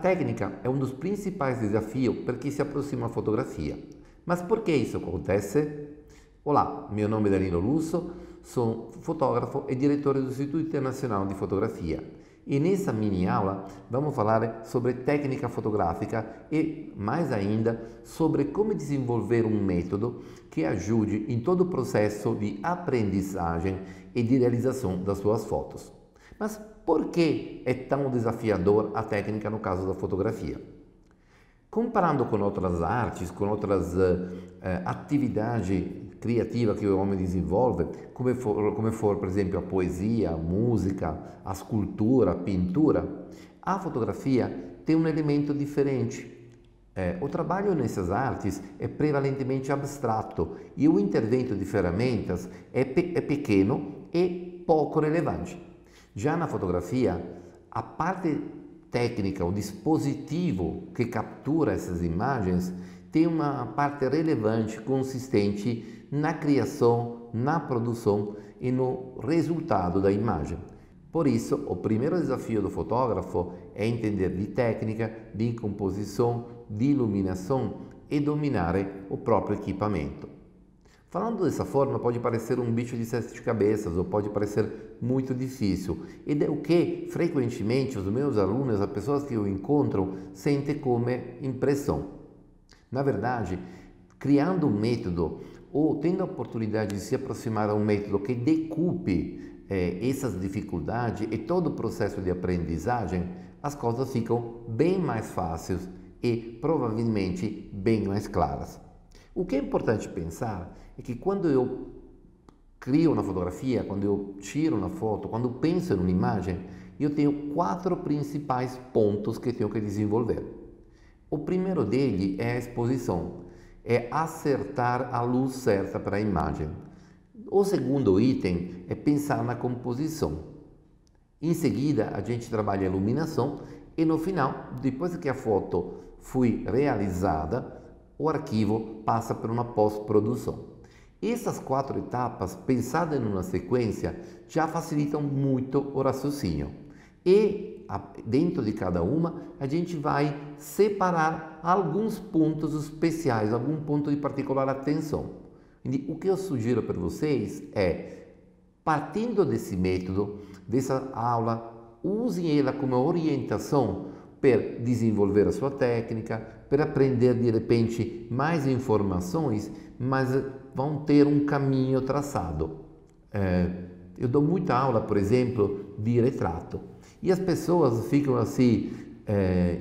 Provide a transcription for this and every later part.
técnica é um dos principais desafios para quem se aproxima da fotografia. Mas por que isso acontece? Olá, meu nome é Danilo Russo, sou fotógrafo e direttore do Istituto Internazionale di Fotografia. E nessa mini aula vamos falar sobre técnica fotográfica e, mais ainda, sobre como desenvolver um método que ajude em todo o processo de aprendizagem e de realização das suas fotos. Mas por que é tão desafiador a técnica no caso da fotografia? Comparando com outras artes, com outras atividades criativas que o homem desenvolve, como for, por exemplo, a poesia, a música, a escultura, a pintura, a fotografia tem um elemento diferente. O trabalho nessas artes é prevalentemente abstrato e o intervento de ferramentas é pequeno e pouco relevante. Já na fotografia, a parte técnica, o dispositivo que captura essas imagens tem uma parte relevante, consistente na criação, na produção e no resultado da imagem. Por isso, o primeiro desafio do fotógrafo é entender de técnica, de composição, de iluminação e dominar o próprio equipamento. Falando dessa forma, pode parecer um bicho de sete cabeças ou pode parecer muito difícil. E é o que, frequentemente, os meus alunos, as pessoas que eu encontro, sentem como impressão. Na verdade, criando um método ou tendo a oportunidade de se aproximar a um método que decupe essas dificuldades e todo o processo de aprendizagem, as coisas ficam bem mais fáceis e provavelmente bem mais claras. O que é importante pensar é que quando eu crio uma fotografia, quando eu tiro uma foto, quando eu penso em uma imagem, eu tenho 4 principais pontos que tenho que desenvolver. O primeiro dele é a exposição, é acertar a luz certa para a imagem. O segundo item é pensar na composição. Em seguida, a gente trabalha a iluminação e no final, depois que a foto foi realizada, o arquivo passa por uma pós-produção. Essas 4 etapas, pensadas em uma sequência, já facilitam muito o raciocínio. E dentro de cada uma, a gente vai separar alguns pontos especiais, algum ponto de particular atenção. O que eu sugiro para vocês é, partindo desse método, dessa aula, usem ela como orientação para desenvolver a sua técnica, para aprender de repente mais informações, mas vão ter um caminho traçado. Eu dou muita aula, por exemplo, de retrato e as pessoas ficam assim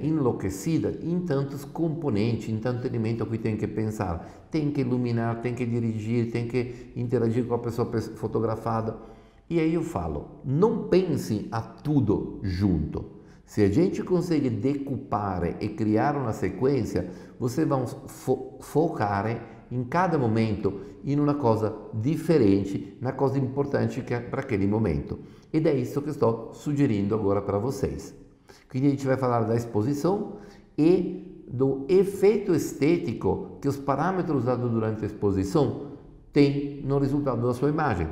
enlouquecidas em tantos componentes, em tanto elemento que tem que pensar. Tem que iluminar, tem que dirigir, tem que interagir com a pessoa fotografada. E aí eu falo, não pense a tudo junto. Se a gente consegue decupar e criar uma sequência, você vai focar em cada momento em uma coisa diferente, na coisa importante que é para aquele momento. Ed é isso que estou sugerindo agora para vocês. Quindi a gente vai falar da exposição e do efeito estético que os parâmetros usados durante a exposição têm no resultado da sua imagem.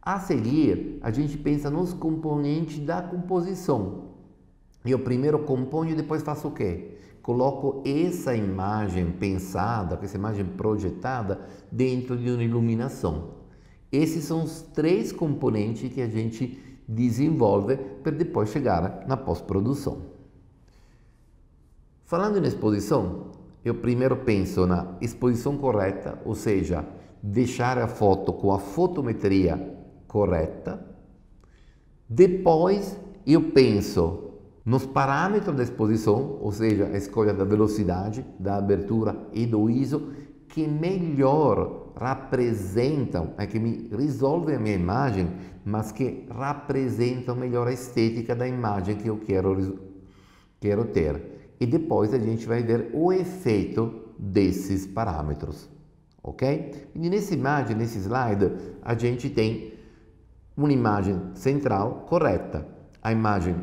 A seguir, a gente pensa nos componentes da composição. Eu primeiro componho e depois faço o quê? Coloco essa imagem pensada, essa imagem projetada dentro de uma iluminação. Esses são os 3 componentes que a gente desenvolve para depois chegar na pós-produção. Falando em exposição, eu primeiro penso na exposição correta, ou seja, deixar a foto com a fotometria correta. Depois eu penso nos parâmetros da exposição, ou seja, a escolha da velocidade, da abertura e do ISO, que melhor representam, que me resolvem a minha imagem, mas que representam melhor a estética da imagem que eu quero ter. E depois a gente vai ver o efeito desses parâmetros, ok? E nessa imagem, nesse slide, a gente tem uma imagem central correta. A imagem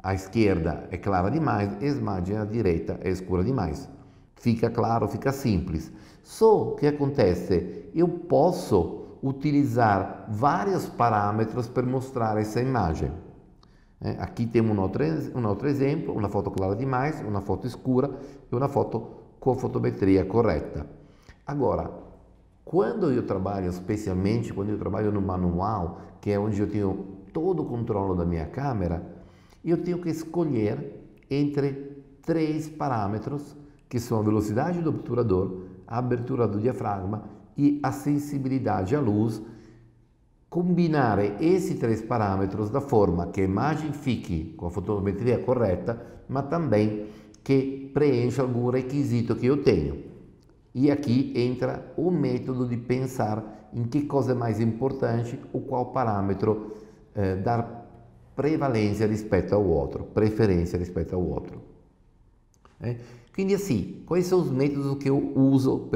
à esquerda é clara demais, a imagem à direita é escura demais. Fica claro, fica simples. Só que acontece, eu posso utilizar vários parâmetros para mostrar essa imagem. Aqui temos um outro exemplo, uma foto clara demais, uma foto escura e uma foto com fotometria correta. Agora, quando eu trabalho, especialmente quando eu trabalho no manual, que é onde eu tenho todo o controle da minha câmera, eu tenho que escolher entre 3 parâmetros, que são a velocidade do obturador, a abertura do diafragma e a sensibilidade à luz. Combinar esses 3 parâmetros da forma que a imagem fique com a fotometria correta, mas também que preencha algum requisito que eu tenho. E aqui entra o método de pensar em que coisa é mais importante, o qual parâmetro dar prevalência rispetto ao outro, preferência rispetto ao outro. Quindi assim, quais são os métodos que eu uso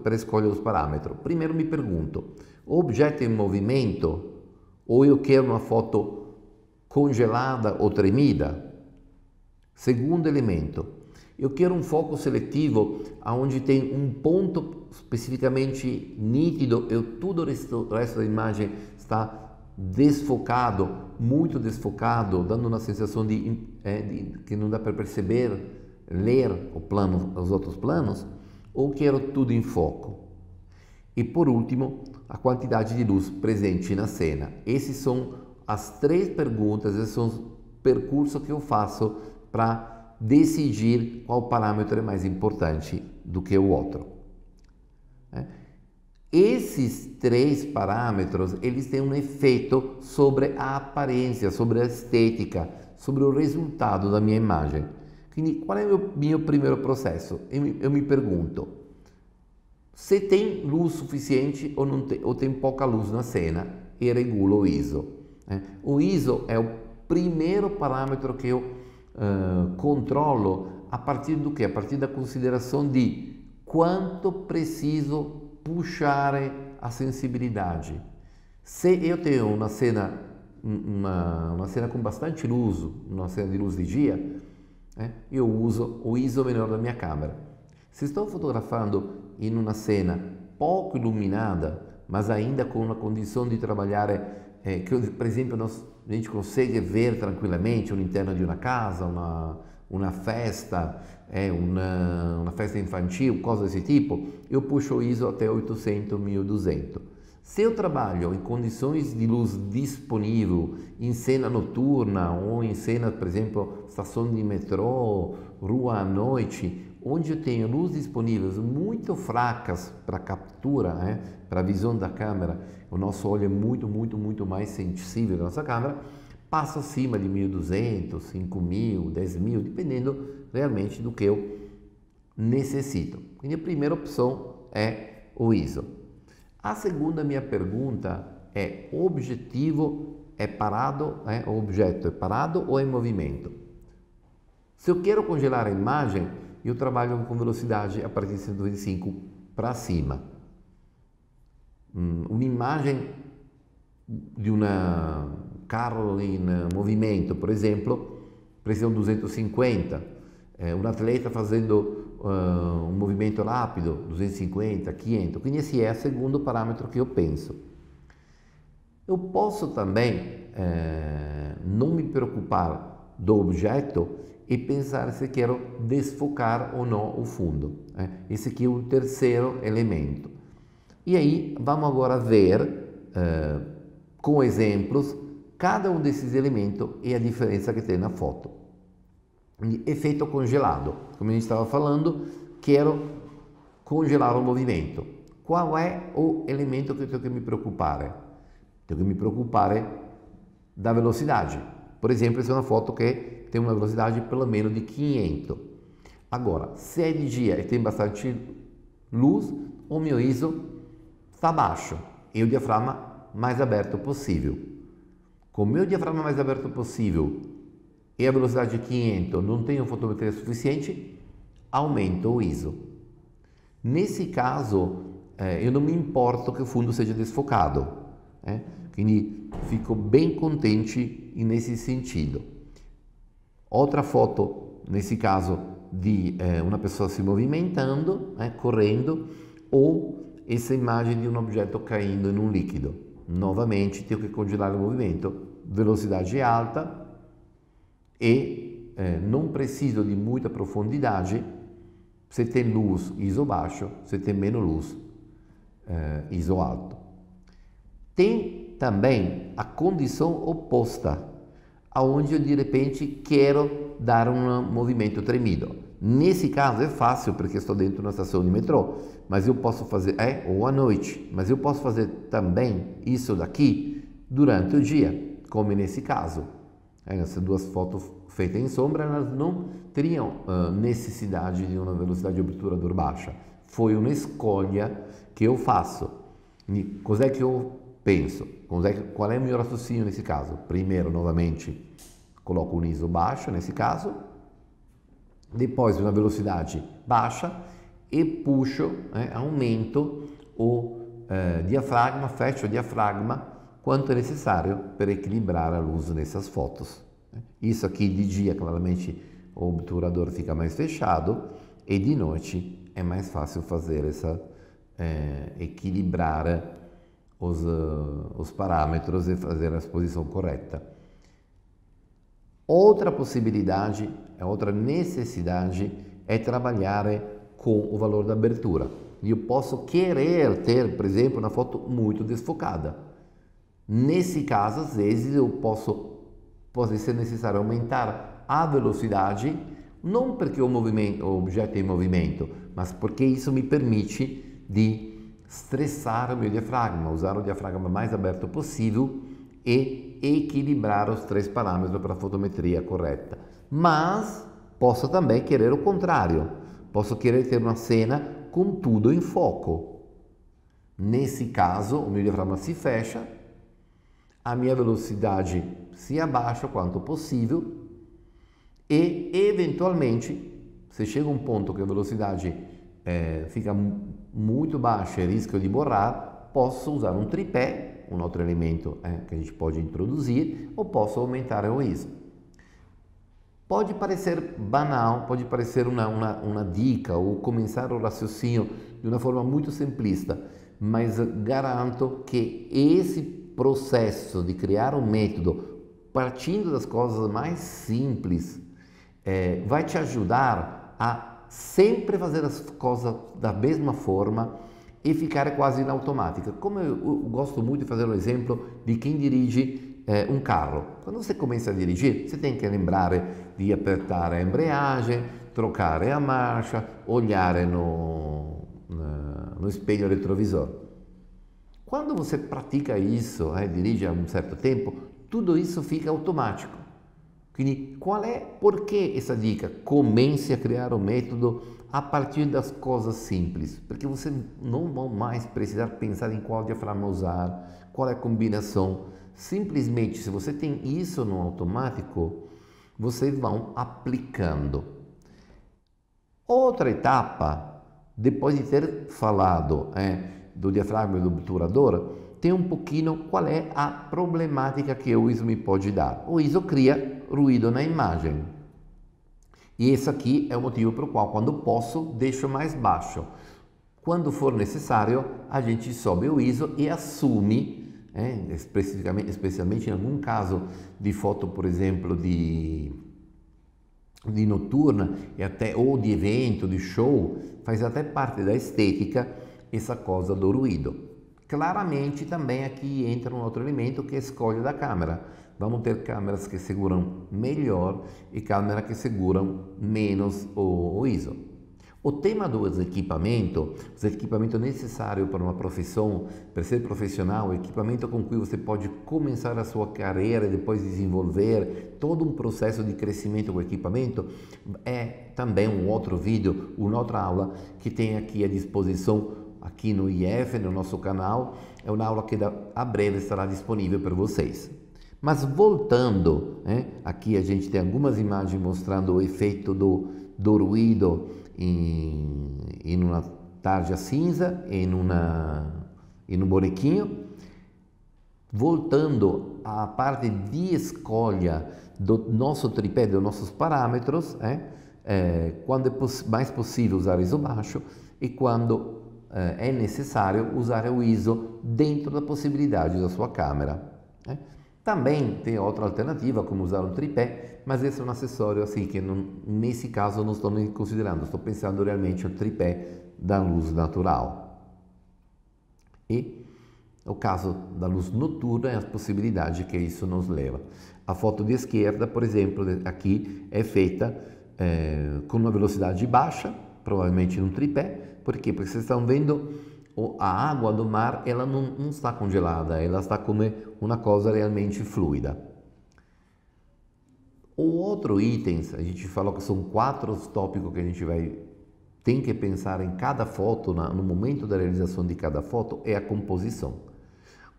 para escolher os parâmetros? Primeiro me pergunto, o objeto é em movimento ou eu quero uma foto congelada ou tremida? Segundo elemento, eu quero um foco seletivo onde tem um ponto especificamente nítido e todo o resto da imagem está desfocado, muito desfocado, dando uma sensação que não dá para perceber, ler os outros planos, ou quero tudo em foco? E por último, a quantidade de luz presente na cena. Essas são as 3 perguntas, esses são os percursos que eu faço para decidir qual parâmetro é mais importante do que o outro. Esses 3 parâmetros, eles têm um efeito sobre a aparência, sobre a estética, sobre o resultado da minha imagem. Quindi, qual é o meu primeiro processo? Eu me pergunto, se tem luz suficiente ou, não tem, ou tem pouca luz na cena, e regulo o ISO. O ISO é o primeiro parâmetro que eu controlo a partir do que? A partir da consideração de quanto preciso puxar a sensibilidade. Se eu tenho uma cena com bastante luz, uma cena de luz de dia, eu uso o ISO menor da minha câmera. Se estou fotografando em uma cena pouco iluminada, mas ainda com uma condição de trabalhar que, por exemplo, a gente consegue ver tranquilamente o interno de uma casa, uma festa, uma festa infantil, coisa desse tipo, eu puxo o ISO até 800, 1200. Se eu trabalho em condições de luz disponível, em cena noturna ou em cena, por exemplo, estação de metrô, rua à noite, onde eu tenho luzes disponíveis muito fracas para captura, para a visão da câmera, o nosso olho é muito mais sensível da nossa câmera, passo acima de 1200, 5000, 10.000, dependendo realmente do que eu necessito. Então, a primeira opção é o ISO. A segunda minha pergunta é: o objetivo é parado, o objeto é parado ou é em movimento? Se eu quero congelar a imagem, eu trabalho com velocidade a partir de 125 para cima. Uma imagem de um carro em movimento, por exemplo, precisa de 250. Um atleta fazendo um movimento rápido, 250, 500. Quindi esse é o segundo parâmetro que eu penso. Eu posso também não me preocupar do objeto e pensar se quero desfocar ou não o fundo. Esse aqui é o terceiro elemento. E aí vamos agora ver com exemplos cada um desses elementos e a diferença que tem na foto. Efeito congelado, como a gente estava falando, quero congelar o movimento. Qual é o elemento que eu tenho que me preocupar? Tenho que me preocupar da velocidade. Por exemplo, essa é uma foto que tem uma velocidade pelo menos de 500. Agora, se é de dia e tem bastante luz, o meu ISO está baixo e o diafragma mais aberto possível. Com o meu diafragma mais aberto possível e a velocidade de 500, não tenho fotometria suficiente, aumento o ISO. Nesse caso, eu não me importo que o fundo seja desfocado, quindi fico bem contente nesse sentido. Outra foto, nesse caso, de uma pessoa se movimentando, correndo, ou essa imagem de um objeto caindo em um líquido. Novamente, tenho que congelar o movimento, velocidade alta, e não preciso de muita profundidade. Se tem luz, ISO baixo, se tem menos luz, ISO alto. Tem também a condição oposta, aonde eu de repente quero dar um movimento tremido. Nesse caso é fácil porque estou dentro de uma estação de metrô, mas eu posso fazer, ou à noite, mas eu posso fazer também isso daqui durante o dia, como nesse caso. Essas duas fotos feitas em sombra, elas não teriam necessidade de uma velocidade de obturador baixa. Foi uma escolha que eu faço. Cos'è que eu penso? Qual é o meu raciocínio nesse caso? Primeiro, novamente, coloco um ISO baixo nesse caso, depois uma velocidade baixa e puxo, aumento o diafragma, fecho o diafragma quanto é necessário para equilibrar a luz nessas fotos. Isso aqui de dia, claramente, o obturador fica mais fechado e de noite é mais fácil fazer equilibrar os parâmetros e fazer a exposição correta. Outra possibilidade, outra necessidade é trabalhar com o valor da abertura. Eu posso querer ter, por exemplo, uma foto muito desfocada. Nesse caso, às vezes, pode ser necessário aumentar a velocidade, não porque o objeto é em movimento, mas porque isso me permite de estressar o meu diafragma, usar o diafragma mais aberto possível e equilibrar os três parâmetros para a fotometria correta. Mas posso também querer o contrário, posso querer ter uma cena com tudo em foco. Nesse caso, o meu diafragma se fecha, a minha velocidade se abaixa o quanto possível e, eventualmente, se chega um ponto que a velocidade fica muito baixa e risco de borrar, posso usar um tripé, um outro elemento que a gente pode introduzir, ou posso aumentar o ISO. Pode parecer banal, pode parecer uma dica ou começar o raciocínio de uma forma muito simplista, mas garanto que esse processo de criar um método partindo das coisas mais simples vai te ajudar a sempre fazer as coisas da mesma forma e ficar quase na automática. Como eu gosto muito de fazer o exemplo de quem dirige um carro. Quando você começa a dirigir, você tem que lembrar de apertar a embreagem, trocar a marcha, olhar no espelho retrovisor. Quando você pratica isso, dirige há um certo tempo, tudo isso fica automático. Quindi, por que essa dica? Comece a criar o método a partir das coisas simples, porque você não vai mais precisar pensar em qual diafragma usar, qual é a combinação. Simplesmente, se você tem isso no automático, vocês vão aplicando. Outra etapa, depois de ter falado do diafragma e do obturador, tem um pouquinho qual é a problemática que o ISO me pode dar. O ISO cria ruído na imagem. E esse aqui é o motivo pelo qual, quando posso, deixo mais baixo. Quando for necessário, a gente sobe o ISO e assume, especialmente em algum caso de foto, por exemplo, de noturna, ou de evento, de show, faz até parte da estética essa coisa do ruído. Claramente também aqui entra um outro elemento que é a escolha da câmera. Vamos ter câmeras que seguram melhor e câmeras que seguram menos o ISO. O tema dos equipamentos, os equipamentos necessários para uma profissão, para ser profissional, o equipamento com que você pode começar a sua carreira e depois desenvolver todo um processo de crescimento com o equipamento, é também um outro vídeo, uma outra aula que tem aqui à disposição aqui no IF, no nosso canal. É uma aula que a breve estará disponível para vocês. Mas voltando, aqui a gente tem algumas imagens mostrando o efeito do ruído em uma tarja cinza, em um bonequinho. Voltando à parte de escolha do nosso tripé, dos nossos parâmetros, quando é mais possível usar ISO baixo e quando é necessário usar o ISO dentro da possibilidade da sua câmera. Também tem outra alternativa, como usar um tripé, mas esse é um acessório assim que nesse caso eu não estou nem considerando, estou pensando realmente no tripé da luz natural. E o caso da luz noturna é a possibilidade que isso nos leva. A foto de esquerda, por exemplo, aqui é feita com uma velocidade baixa, provavelmente num tripé. Por quê? Porque vocês estão vendo a água do mar, ela não está congelada, ela está como uma coisa realmente fluida. O outro item, a gente falou que são 4 tópicos que a gente tem que pensar em cada foto, no momento da realização de cada foto, é a composição.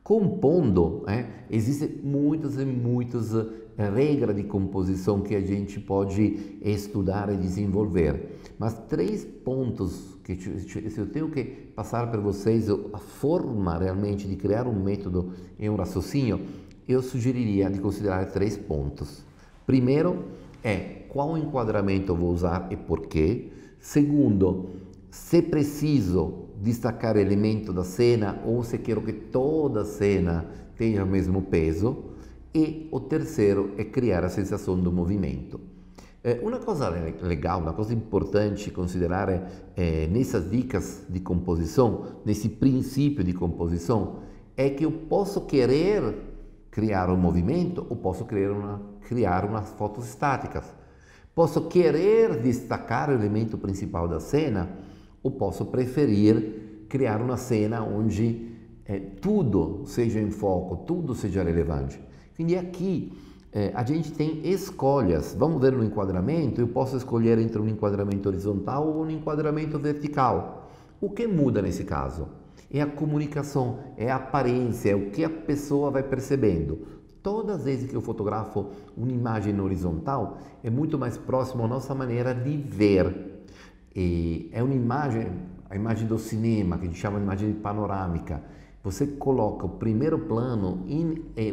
Compondo, existem muitas e muitas regras de composição que a gente pode estudar e desenvolver. Mas 3 pontos que se eu tenho que passar para vocês a forma realmente de criar um método e um raciocínio, eu sugeriria de considerar 3 pontos. Primeiro é qual enquadramento eu vou usar e por quê. Segundo, se preciso destacar elemento da cena ou se quero que toda a cena tenha o mesmo peso. E o terceiro é criar a sensação do movimento. Uma coisa legal, uma coisa importante considerar nessas dicas de composição, nesse princípio de composição, é que eu posso querer criar um movimento ou posso criar umas fotos estáticas. Posso querer destacar o elemento principal da cena ou posso preferir criar uma cena onde tudo seja em foco, tudo seja relevante. Quindi aqui a gente tem escolhas. Vamos ver no enquadramento, eu posso escolher entre um enquadramento horizontal ou um enquadramento vertical. O que muda nesse caso? É a comunicação, é a aparência, é o que a pessoa vai percebendo. Todas as vezes que eu fotografo uma imagem horizontal, é muito mais próximo à nossa maneira de ver. E é uma imagem, a imagem do cinema, que a gente chama de imagem panorâmica. Você coloca o primeiro plano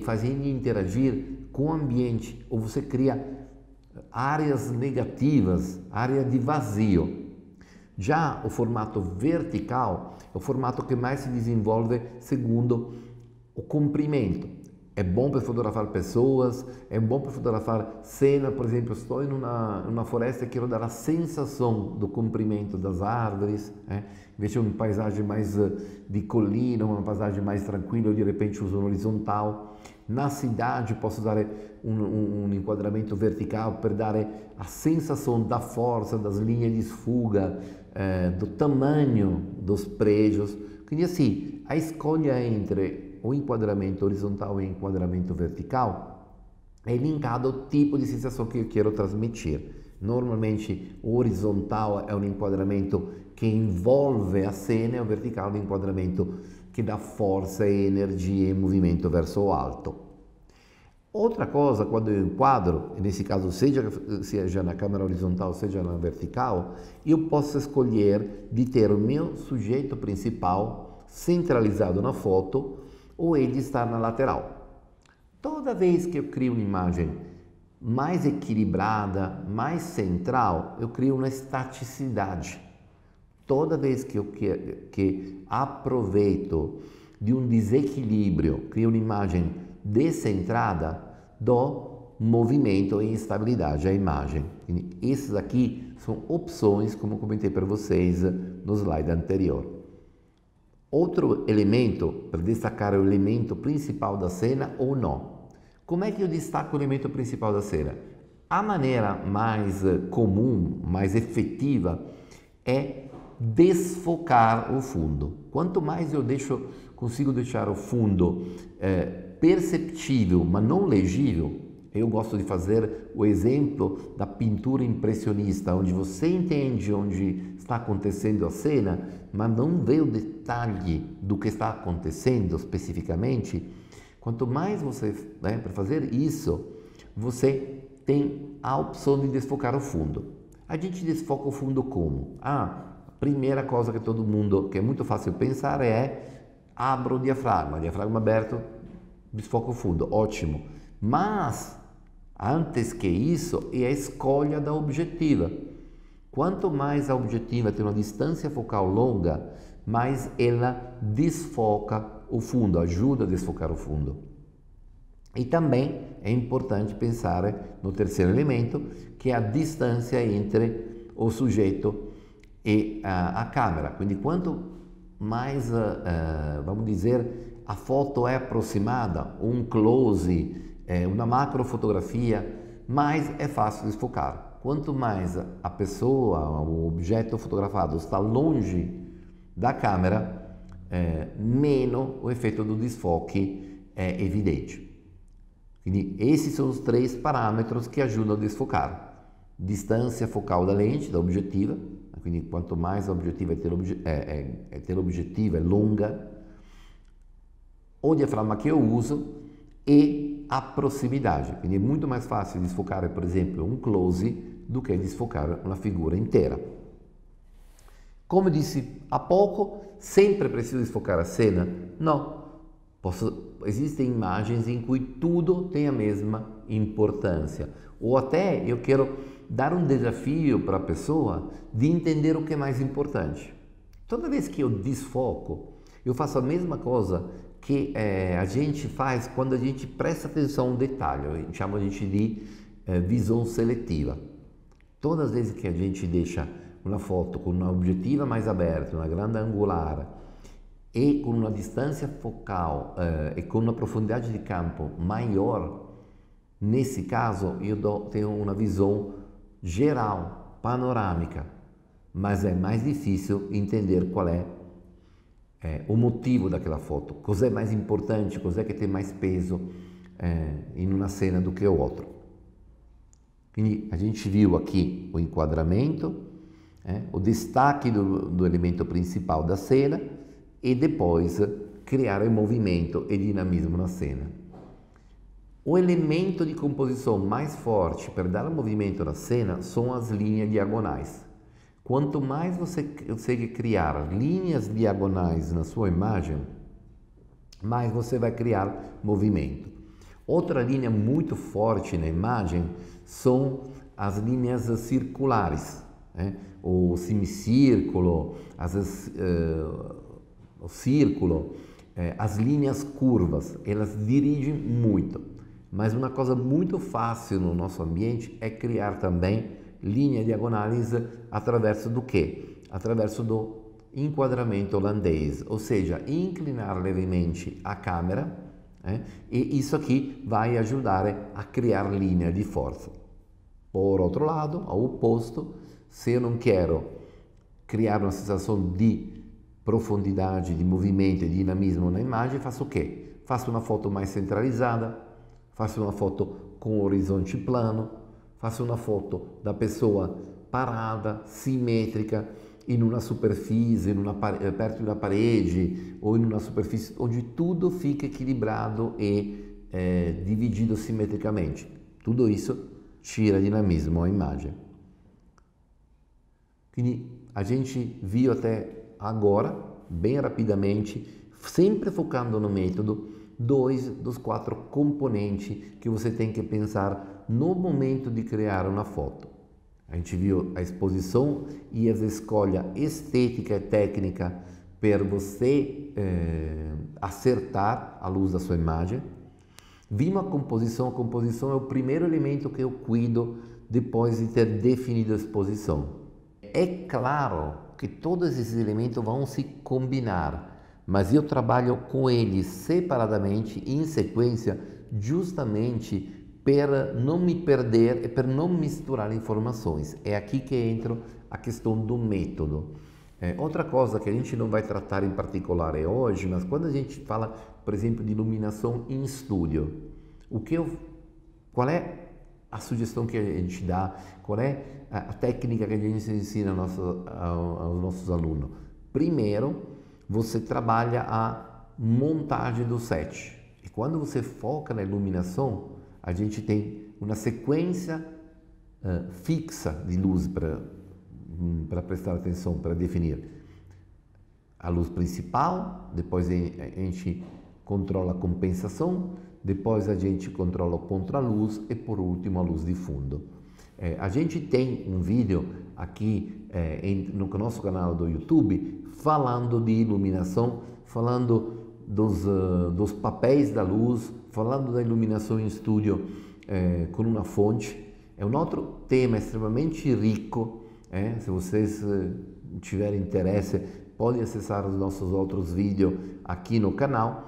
fazendo interagir com o ambiente, ou você cria áreas negativas, área de vazio. Já o formato vertical é o formato que mais se desenvolve segundo o comprimento. É bom para fotografar pessoas, é bom para fotografar cena, por exemplo, estou em uma floresta e quero dar a sensação do comprimento das árvores, invece de uma paisagem mais de colina, uma paisagem mais tranquila, eu de repente uso um horizontal. Na cidade posso dar um enquadramento vertical para dar a sensação da força, das linhas de fuga, do tamanho dos prédios. Quindi assim, a escolha entre o enquadramento horizontal e o enquadramento vertical é linkado ao tipo de sensação que eu quero transmitir. Normalmente o horizontal é um enquadramento que envolve a cena e o vertical é um enquadramento que dá força, energia e movimento verso o alto. Outra coisa, quando eu enquadro, nesse caso seja na câmera horizontal, seja na vertical, eu posso escolher de ter o meu sujeito principal centralizado na foto ou ele estar na lateral. Toda vez que eu crio uma imagem mais equilibrada, mais central, eu crio uma estaticidade. Toda vez que eu aproveito de um desequilíbrio, crio uma imagem descentrada, dou movimento e instabilidade à imagem. Esses aqui são opções, como comentei para vocês no slide anterior. Outro elemento, para destacar o elemento principal da cena ou não. Como é que eu destaco o elemento principal da cena? A maneira mais comum, mais efetiva, é desfocar o fundo. Quanto mais eu consigo deixar o fundo perceptível, mas não legível, eu gosto de fazer o exemplo da pintura impressionista, onde você entende onde está acontecendo a cena, mas não vê o detalhe do que está acontecendo especificamente. Quanto mais você, para fazer isso, você tem a opção de desfocar o fundo. A gente desfoca o fundo como? A primeira coisa que todo mundo, que é muito fácil pensar abro o diafragma aberto, desfoca o fundo, ótimo. Mas, antes que isso, é a escolha da objetiva. Quanto mais a objetiva tem uma distância focal longa, mais ela desfoca o fundo, ajuda a desfocar o fundo. E também é importante pensar no terceiro elemento, que é a distância entre o sujeito e a câmera. Quindi quanto mais, vamos dizer, a foto é aproximada, um close, uma macrofotografia, mais é fácil desfocar. Quanto mais a pessoa, o objeto fotografado está longe da câmera, meno o effetto do desfoque é evidente. Quindi esses são os três parâmetros que ajudam a desfocar. Distância focal da lente, da objetiva, quindi quanto mais a objetiva é teleobjetiva, é longa, o diafragma que eu uso e a proximidade. Quindi é muito mais fácil desfocar, por exemplo, um close do que desfocar uma figura inteira. Como eu disse há pouco, sempre preciso desfocar a cena? Não. Existem imagens em que tudo tem a mesma importância. Ou até eu quero dar um desafio para a pessoa de entender o que é mais importante. Toda vez que eu desfoco, eu faço a mesma coisa que a gente faz quando a gente presta atenção a um detalhe, chama a gente de visão seletiva. Todas as vezes que a gente deixa uma foto com uma objetiva mais aberta, uma grande angular e com uma distância focal e com uma profundidade de campo maior, nesse caso eu tenho uma visão geral, panorâmica, mas é mais difícil entender qual é o motivo daquela foto, cos'è mais importante, cos'è que tem mais peso em uma cena do que o outro. Quindi a gente viu aqui o enquadramento, o destaque do elemento principal da cena e depois criare movimento e dinamismo na cena. O elemento de composição mais forte para dar movimento na cena são as linhas diagonais. Quanto mais você consegue criar linhas diagonais na sua imagem, mais você vai criar movimento. Outra linha muito forte na imagem são as linhas circulares, o semicírculo, o círculo, as linhas curvas, elas dirigem muito. Mas uma coisa muito fácil no nosso ambiente é criar também linhas diagonais através do quê? Através do enquadramento holandês, ou seja, inclinar levemente a câmera, e isso aqui vai ajudar a criar linha de força. Por outro lado, ao oposto, se eu não quero criar uma sensação de profundidade, de movimento e dinamismo na imagem, faço o quê? Faço uma foto mais centralizada, faço uma foto com horizonte plano, faço uma foto da pessoa parada, simétrica, em uma superfície, perto de uma parede ou em uma superfície onde tudo fica equilibrado e dividido simetricamente. Tudo isso tira dinamismo à imagem. Quindi a gente viu até agora, bem rapidamente, sempre focando no método, 2 dos 4 componentes que você tem que pensar no momento de criar uma foto. A gente viu a exposição e as escolhas estética e técnica para você acertar a luz da sua imagem. Vimos a composição é o primeiro elemento que eu cuido depois de ter definido a exposição. É claro que todos esses elementos vão se combinar, mas eu trabalho com eles separadamente, em sequência, justamente para não me perder e para não misturar informações. É aqui que entra a questão do método. Outra coisa que a gente não vai tratar em particular hoje, mas quando a gente fala, por exemplo, de iluminação em estúdio, qual é a sugestão que a gente dá, qual é a técnica que a gente ensina aos nossos alunos? Primeiro, você trabalha a montagem do set. E quando você foca na iluminação, a gente tem uma sequência fixa de luz para prestar atenção, para definir a luz principal, depois a gente controla a compensação, depois a gente controla o contraluz e por último a luz de fundo. A gente tem um vídeo aqui no nosso canal do YouTube falando de iluminação, falando dos papéis da luz, falando da iluminação em estúdio com uma fonte. É um outro tema extremamente rico. Se vocês tiverem interesse, podem acessar os nossos outros vídeos aqui no canal.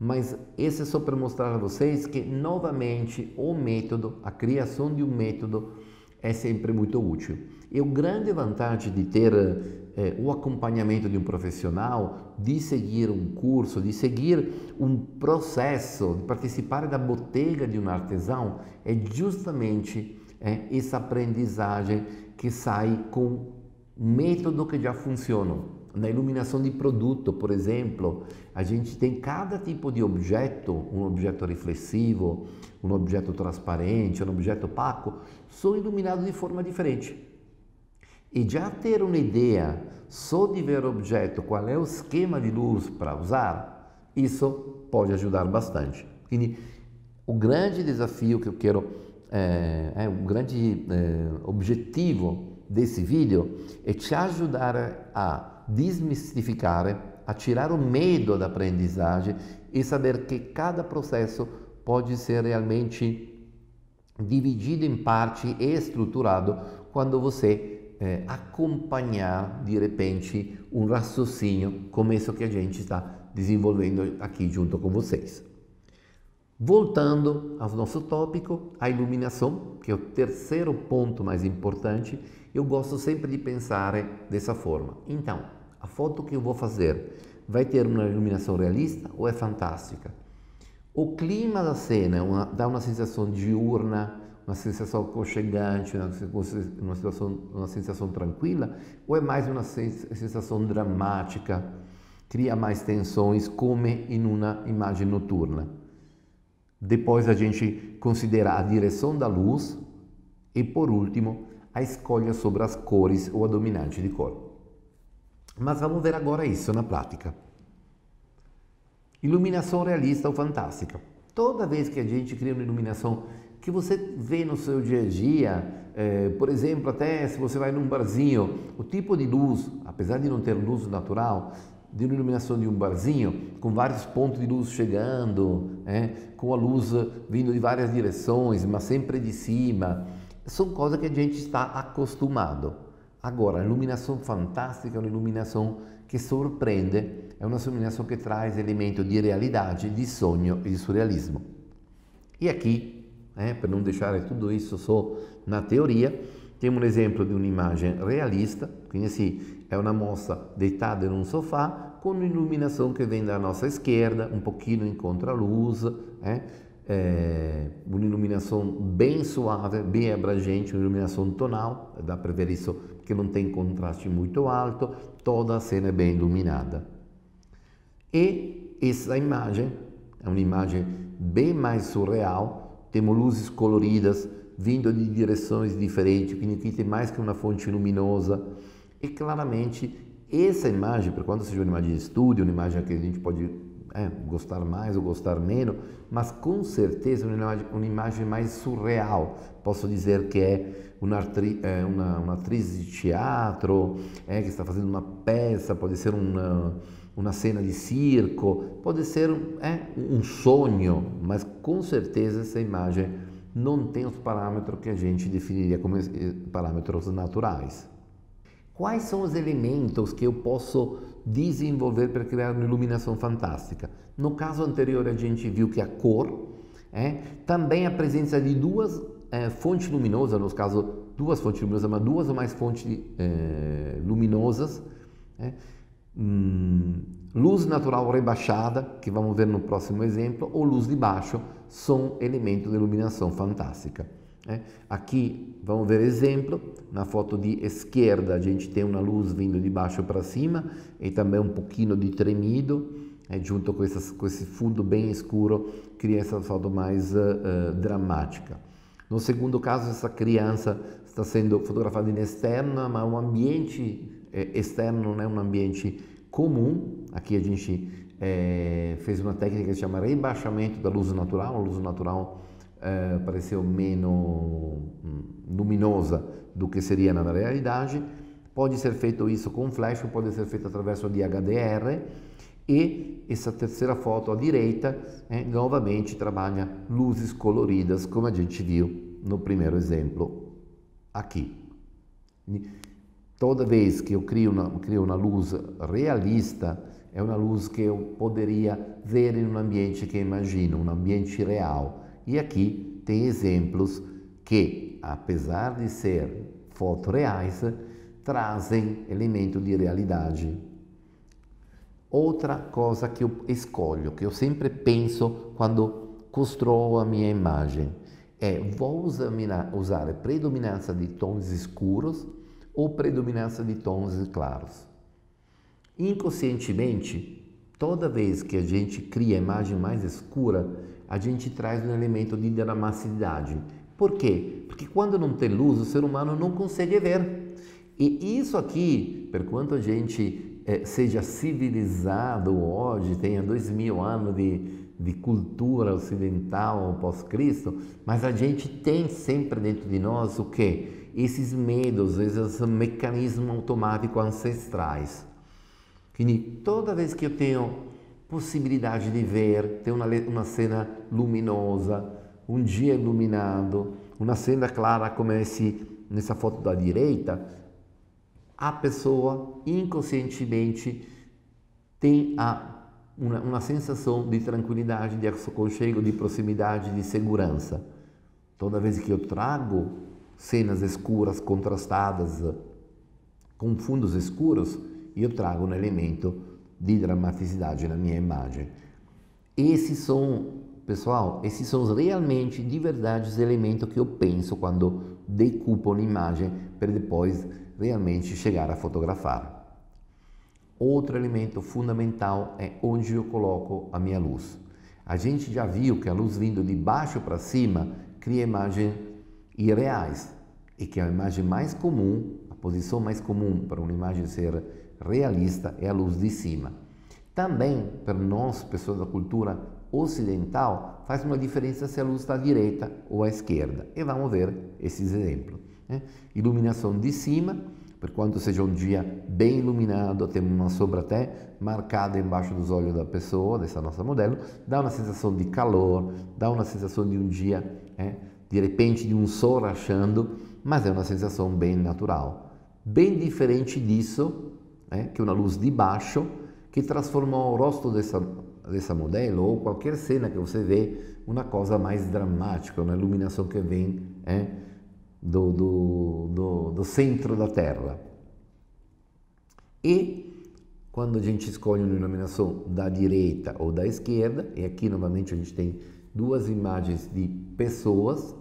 Mas esse é só para mostrar a vocês que, novamente, o método, a criação de um método é sempre muito útil. E a grande vantagem de ter o acompanhamento de um profissional, de seguir um curso, de seguir um processo, de participar da botega de um artesão, é justamente essa aprendizagem que sai com um método que já funciona. Na iluminação de produto, por exemplo, a gente tem cada tipo de objeto, um objeto reflexivo, um objeto transparente, um objeto opaco, são iluminados de forma diferente. E já ter uma ideia só de ver o objeto, qual é o esquema de luz para usar, isso pode ajudar bastante. Quindi, o grande desafio que eu quero, o grande objetivo desse vídeo é te ajudar a desmistificar, a tirar o medo da aprendizagem e saber que cada processo pode ser realmente dividido em parte e estruturado quando você acompanhar de repente um raciocínio como esse que a gente está desenvolvendo aqui junto com vocês. Voltando ao nosso tópico, a iluminação, que é o terceiro ponto mais importante, eu gosto sempre de pensar dessa forma. Então, a foto que eu vou fazer vai ter uma iluminação realista ou é fantástica? O clima da cena dá uma sensação diurna, uma sensação aconchegante, uma sensação tranquila, ou é mais uma sensação dramática, cria mais tensões, como em uma imagem noturna? Depois a gente considera a direção da luz e, por último, a escolha sobre as cores ou a dominante de cor. Mas vamos ver agora isso na prática. Iluminação realista ou fantástica. Toda vez que a gente cria uma iluminação que você vê no seu dia a dia, por exemplo, até se você vai num barzinho, o tipo de luz, apesar de não ter luz natural, de uma iluminação de um barzinho, com vários pontos de luz chegando, com a luz vindo de várias direções, mas sempre de cima, são coisas que a gente está acostumado. Agora, a iluminação fantástica é uma iluminação que surpreende, é uma iluminação que traz elementos de realidade, de sonho e de surrealismo. E aqui, para não deixar tudo isso só na teoria, temos um exemplo de uma imagem realista, quindi assim, é uma moça deitada em um sofá, com uma iluminação que vem da nossa esquerda, um pouquinho em contraluz, uma iluminação bem suave, bem abrangente, uma iluminação tonal, dá para ver isso que não tem contraste muito alto, toda a cena é bem iluminada. E essa imagem é uma imagem bem mais surreal, temos luzes coloridas vindo de direções diferentes, quindi aqui tem mais que uma fonte luminosa, e claramente essa imagem, por quanto seja uma imagem de estúdio, uma imagem que a gente pode gostar mais ou gostar menos, mas com certeza uma imagem mais surreal. Posso dizer que é uma atriz de teatro que está fazendo uma peça, pode ser uma cena de circo, pode ser um sonho, mas com certeza essa imagem não tem os parâmetros que a gente definiria como parâmetros naturais. Quais são os elementos que eu posso desenvolver para criar uma iluminação fantástica? No caso anterior a gente viu que a cor, também a presença de duas fontes luminosas, no caso duas fontes luminosas, mas duas ou mais fontes luminosas, luz natural rebaixada, que vamos ver no próximo exemplo, ou luz de baixo, são elementos de iluminação fantástica. Aqui vamos ver exemplo, na foto de esquerda a gente tem uma luz vindo de baixo para cima e também um pouquinho de tremido, junto com esse fundo bem escuro, cria essa foto mais dramática. No segundo caso, essa criança está sendo fotografada em externa, mas um ambiente externo não é um ambiente comum. Aqui a gente fez uma técnica que se chama rebaixamento da luz natural. A luz natural pareceu menos luminosa do que seria na realidade. Pode ser feito isso com flash, pode ser feito através de HDR, E essa terceira foto à direita, novamente trabalha luzes coloridas, como a gente viu no primeiro exemplo aqui. Toda vez que eu crio uma luz realista, é uma luz que eu poderia ver em um ambiente que imagino, um ambiente real. E aqui tem exemplos que, apesar de ser fotos reais, trazem elemento de realidade. Outra coisa que eu escolho, que eu sempre penso quando construo a minha imagem, vou usar predominância de tons escuros ou predominância de tons claros. Inconscientemente, toda vez que a gente cria a imagem mais escura, a gente traz um elemento de dramaticidade. Por quê? Porque quando não tem luz, o ser humano não consegue ver. E isso aqui, por quanto a gente seja civilizado hoje, tenha 2000 anos de cultura ocidental pós-Cristo, mas a gente tem sempre dentro de nós o quê? Esses medos, esses mecanismos automáticos ancestrais. Quindi toda vez que eu tenho possibilidade de ver, ter uma cena luminosa, um dia iluminado, uma cena clara como nessa foto da direita, a pessoa inconscientemente tem uma sensação de tranquilidade, de aconchego, de proximidade, de segurança. Toda vez que eu trago cenas escuras, contrastadas, com fundos escuros, eu trago um elemento de dramaticidade na minha imagem. Pessoal, esses são realmente, de verdade, os elementos que eu penso quando decupo uma imagem para depois realmente chegar a fotografar. Outro elemento fundamental é onde eu coloco a minha luz. A gente já viu que a luz vindo de baixo para cima cria imagens irreais e que a imagem mais comum, a posição mais comum para uma imagem ser realista é a luz de cima. Também, para nós, pessoas da cultura ocidental, faz uma diferença se a luz está à direita ou à esquerda. E vamos ver esses exemplos. Iluminação de cima, por quanto seja um dia bem iluminado, temos uma sombra até marcada embaixo dos olhos da pessoa, dessa nossa modelo, dá uma sensação de calor, dá uma sensação de um dia, de repente, de um sol rachando, mas é uma sensação bem natural. Bem diferente disso, que uma luz de baixo, que transformou o rosto dessa modelo, ou qualquer cena que você vê, uma coisa mais dramática, uma iluminação que vem do centro da Terra. E quando a gente escolhe uma iluminação da direita ou da esquerda, e aqui novamente a gente tem duas imagens de pessoas,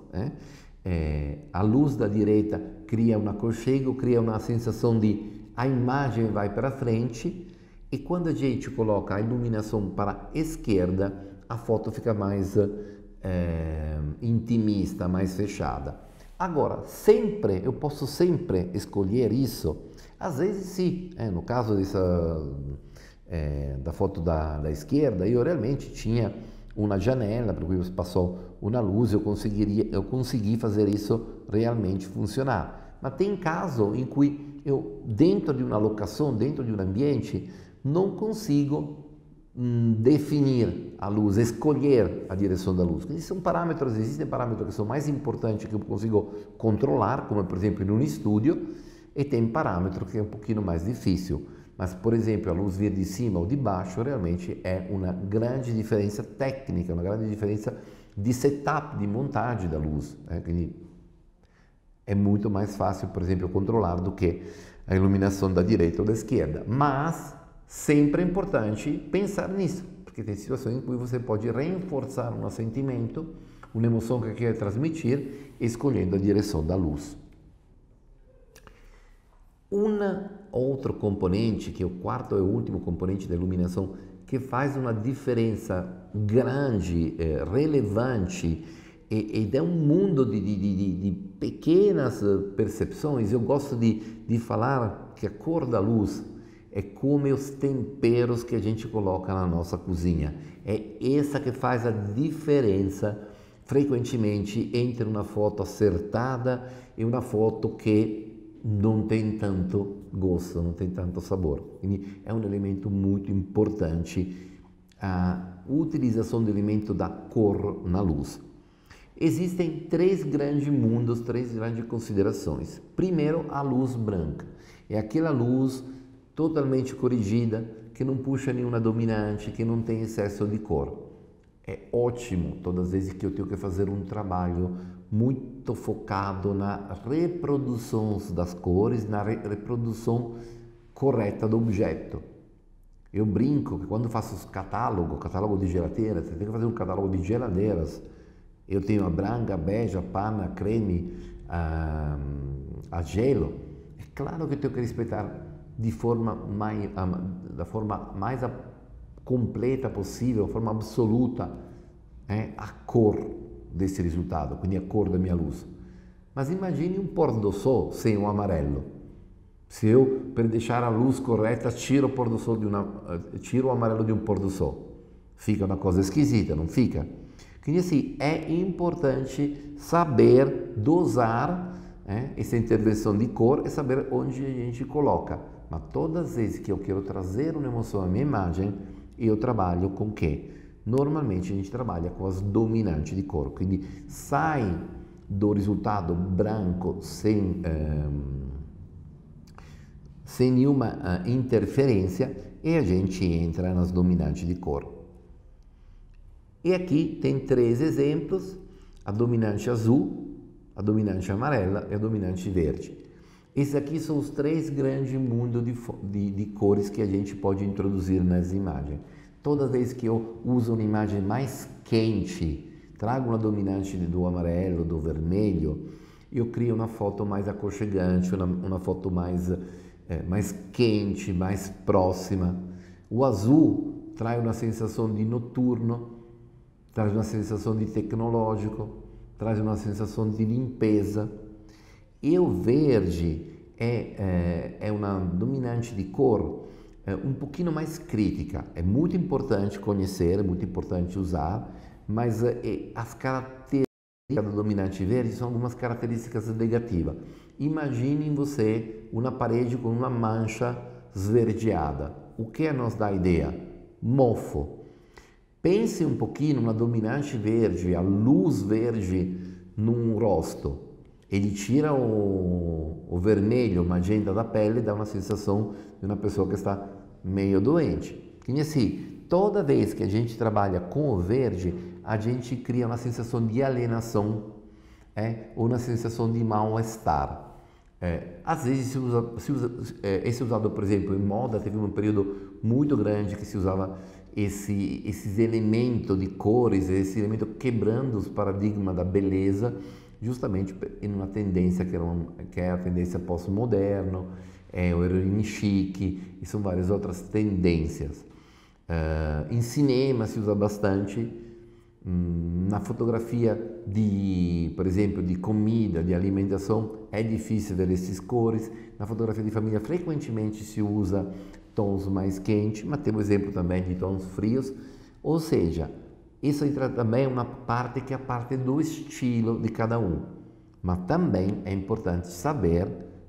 a luz da direita cria um aconchego, cria uma sensação de a imagem vai para frente, e quando a gente coloca a iluminação para a esquerda, a foto fica mais intimista, mais fechada. Agora, eu posso sempre escolher isso? Às vezes sim, no caso da foto da esquerda, eu realmente tinha uma janela, por cui passou uma luz, eu consegui fazer isso realmente funcionar. Mas tem caso em que eu, dentro de uma locação, dentro de um ambiente, não consigo definir a luz, escolher a direção da luz. Existem parâmetros que são mais importantes que eu consigo controlar, como por exemplo em um estúdio, e tem parâmetro que é um pouquinho mais difícil. Mas, por exemplo, a luz vir de cima ou de baixo realmente é uma grande diferença técnica, uma grande diferença de setup, de montagem da luz. É muito mais fácil, por exemplo, controlar do que a iluminação da direita ou da esquerda. Mas sempre é importante pensar nisso, porque tem situações em que você pode reforçar um sentimento, uma emoção que quer transmitir, escolhendo a direção da luz. Outro componente, que é o quarto e último componente da iluminação, que faz uma diferença grande, relevante, e dá um mundo de pequenas percepções. Eu gosto de falar que a cor da luz é como os temperos que a gente coloca na nossa cozinha. É essa que faz a diferença, frequentemente, entre uma foto acertada e uma foto que não tem tanto gosto, não tem tanto sabor. Quindi é um elemento muito importante a utilização do elemento da cor na luz. Existem três grandes mundos, três grandes considerações. Primeiro, a luz branca. É aquela luz totalmente corrigida, que não puxa nenhuma dominante, que não tem excesso de cor. É ótimo todas as vezes que eu tenho que fazer um trabalho muito focado na reprodução das cores, na reprodução correta do objeto. Eu brinco que quando faço catálogo de geladeiras, você tem que fazer um catálogo de geladeiras. Eu tenho a branca, a beige, a panna, a creme, a gelo. É claro que eu tenho que respeitar da forma mais completa possível, a forma absoluta, a cor desse resultado, quindi a cor da minha luz. Mas imagine um pôr do sol sem o amarelo. Se eu, per deixar a luz correta, tiro o pôr do sol tiro o amarelo de um pôr do sol, fica uma coisa esquisita, não fica? Quindi assim, é importante saber dosar essa intervenção de cor e saber onde a gente coloca. Mas todas as vezes que eu quero trazer uma emoção à minha imagem, eu trabalho com o quê? Normalmente a gente trabalha com as dominantes de cor, quindi sai do resultado branco sem nenhuma interferência e a gente entra nas dominantes de cor. E aqui tem três exemplos: a dominante azul, a dominante amarela e a dominante verde. Esses aqui são os três grandes mundos de cores que a gente pode introduzir nas imagens. Toda vez que eu uso uma imagem mais quente, trago uma dominante do amarelo, do vermelho, eu crio uma foto mais aconchegante, uma foto mais quente, mais próxima. O azul traz uma sensação de noturno, traz uma sensação de tecnológico, traz uma sensação de limpeza. E o verde é uma dominante de cor um pouquinho mais crítica. É muito importante conhecer, é muito importante usar, mas as características da dominante verde são algumas características negativas. Imagine você uma parede com uma mancha esverdeada. O que nos dá a ideia? Mofo. Pense um pouquinho na dominante verde, a luz verde num rosto. Ele tira o vermelho, o magenta da pele e dá uma sensação de uma pessoa que está meio doente. E assim, toda vez que a gente trabalha com o verde, a gente cria uma sensação de alienação, ou uma sensação de mal-estar. Às vezes esse é usado, por exemplo, em moda. Teve um período muito grande que se usava esses elementos de cores, esse elemento quebrando os paradigmas da beleza, justamente em uma tendência que é a tendência pós-moderno, o heroína chique, e são várias outras tendências. Em cinema se usa bastante, na fotografia por exemplo, de comida, de alimentação, é difícil ver essas cores. Na fotografia de família frequentemente se usa tons mais quentes, mas temos exemplo também de tons frios, ou seja, isso entra também uma parte que é a parte do estilo de cada um, mas também é importante saber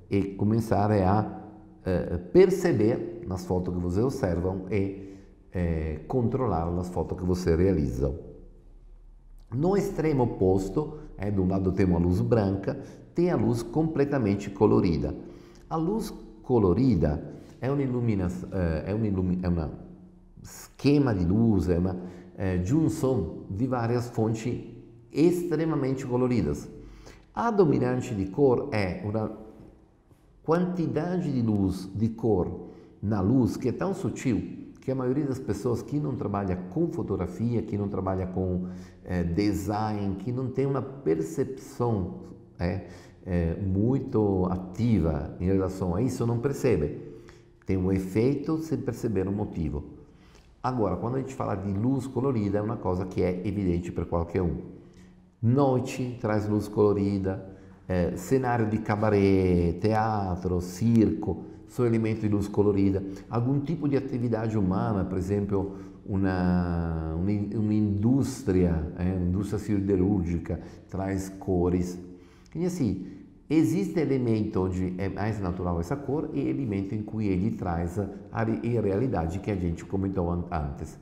e começar a perceber nas fotos que você observam e controlar nas fotos que você realiza. No extremo oposto, de um lado temos a luz branca, tem a luz completamente colorida. A luz colorida é um esquema de luz, é uma junção de várias fontes extremamente coloridas. A dominante de cor é uma quantidade de luz, de cor na luz que é tão sutil que a maioria das pessoas que não trabalha com fotografia, que não trabalha com design, que não tem uma percepção muito ativa em relação a isso, não percebe. Tem um efeito sem perceber o motivo. Agora, quando a gente fala de luz colorida, é uma coisa que é evidente para qualquer um. Noite traz luz colorida, cenário de cabaré, teatro, circo, são elementos de luz colorida. Algum tipo de atividade humana, por exemplo, uma indústria siderúrgica, traz cores. E assim, Existe elemento onde é mais natural essa cor e elemento em que ele traz a realidade que a gente comentou antes.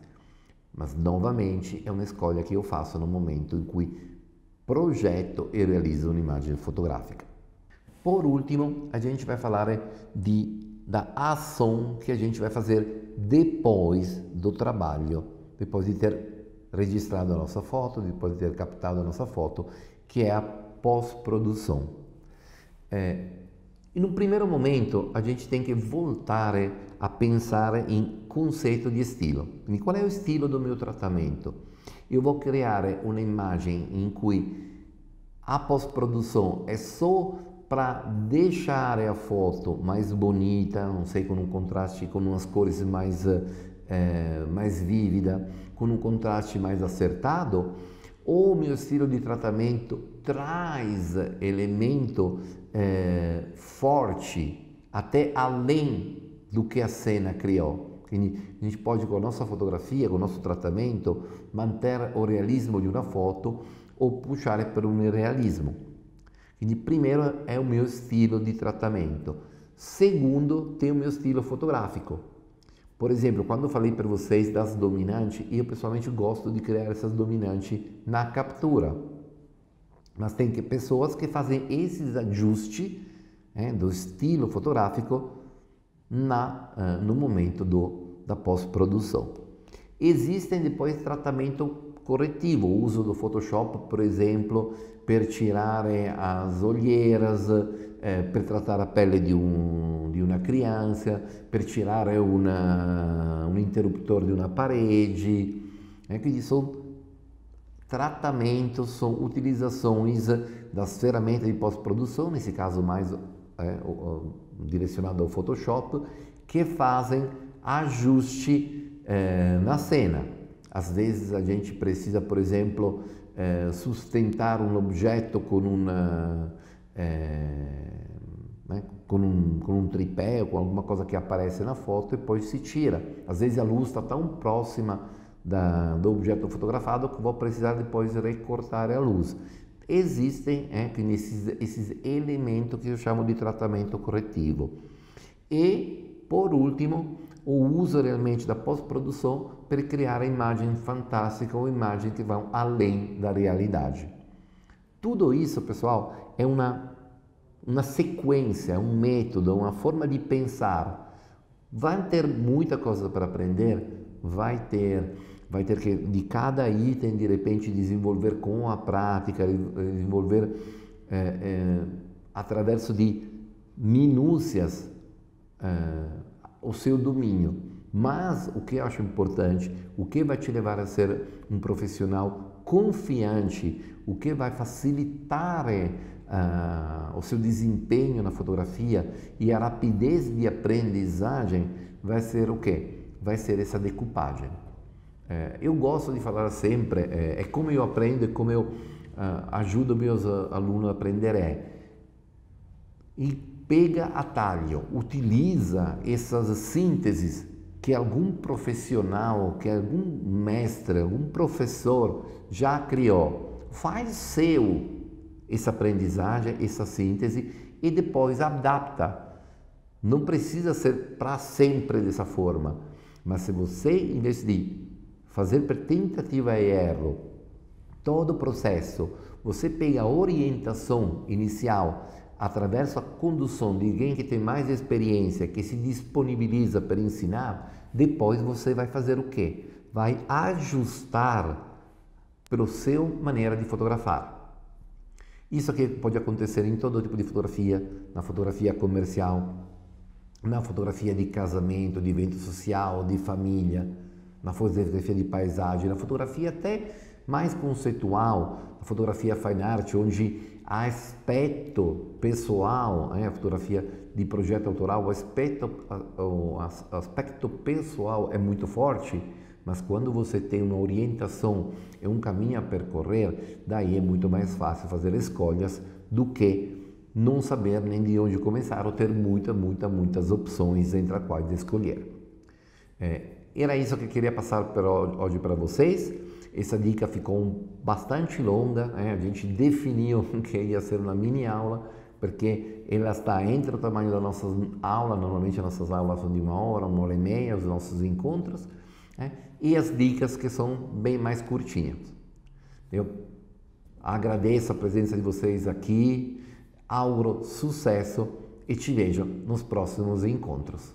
Mas, novamente, é uma escolha que eu faço no momento em que projeto e realizo uma imagem fotográfica. Por último, a gente vai falar da ação que a gente vai fazer depois do trabalho, depois de ter registrado a nossa foto, depois de ter captado a nossa foto, que é a pós-produção. E no primeiro momento, a gente tem que voltar a pensar em conceito de estilo. Quindi, qual é o estilo do meu tratamento? Eu vou criar uma imagem em que a pós-produção é só para deixar a foto mais bonita, não sei, com um contraste, com umas cores mais vívida, com um contraste mais acertado, ou o meu estilo de tratamento traz elemento forte, até além do que a cena criou. Quindi a gente pode, com a nossa fotografia, com o nosso tratamento, manter o realismo de uma foto ou puxar per um irrealismo. Quindi, primeiro é o meu estilo de tratamento. Segundo, tem o meu estilo fotográfico. Por exemplo, quando eu falei para vocês das dominantes, eu pessoalmente gosto de criar essas dominantes na captura. Mas tem pessoas que fazem esses ajustes do estilo fotográfico no momento da pós-produção. Existem depois tratamento corretivo, o uso do Photoshop, por exemplo, per tirar as olheiras, per tratar a pelle di una criança, per tirare un interruptor de uma parede. Quindi são tratamentos, são utilizações das ferramentas de pós-produção, nesse caso mais direcionado ao Photoshop, que fazem ajuste na cena. Às vezes a gente precisa, por exemplo, sustentar um objeto com um tripé ou com alguma coisa que aparece na foto e depois se tira. Às vezes a luz está tão próxima do objeto fotografado que vou precisar depois recortar a luz. Existem esses elementos que eu chamo de tratamento corretivo. E, por último, o uso realmente da pós-produção para criar imagens fantásticas ou imagens que vão além da realidade. Tudo isso, pessoal, é uma sequência, um método, uma forma de pensar. Vai ter muita coisa para aprender, vai ter que, de cada item, de repente, desenvolver com a prática, desenvolver através de minúcias o seu domínio. Mas o que eu acho importante, o que vai te levar a ser um profissional confiante, o que vai facilitar o seu desempenho na fotografia e a rapidez de aprendizagem, vai ser o quê? Vai ser essa decupagem. Eu gosto de falar sempre, é como eu aprendo, é como eu ajudo meus alunos a aprender, e pega atalho, utiliza essas sínteses que algum profissional, que algum mestre, algum professor já criou. Faz seu essa aprendizagem, essa síntese e depois adapta. Não precisa ser para sempre dessa forma, mas se você, em vez de fazer por tentativa e erro todo o processo, você pega a orientação inicial através da condução de alguém que tem mais experiência, que se disponibiliza para ensinar, depois você vai fazer o quê? Vai ajustar para a sua maneira de fotografar. Isso aqui pode acontecer em todo tipo de fotografia, na fotografia comercial, na fotografia de casamento, de evento social, de família, na fotografia de paisagem, na fotografia até mais conceitual, a fotografia fine art, onde há aspecto pessoal, a fotografia de projeto autoral, o aspecto pessoal é muito forte, mas quando você tem uma orientação e um caminho a percorrer, daí é muito mais fácil fazer escolhas do que não saber nem de onde começar ou ter muitas opções entre as quais escolher. Era isso que eu queria passar hoje para vocês. Essa dica ficou bastante longa, a gente definiu que ia ser uma mini aula, porque ela está entre o tamanho da nossa aula, normalmente as nossas aulas são de 1 hora e meia, os nossos encontros, né? E as dicas que são bem mais curtinhas. Eu agradeço a presença de vocês aqui, auguro sucesso e te vejo nos próximos encontros.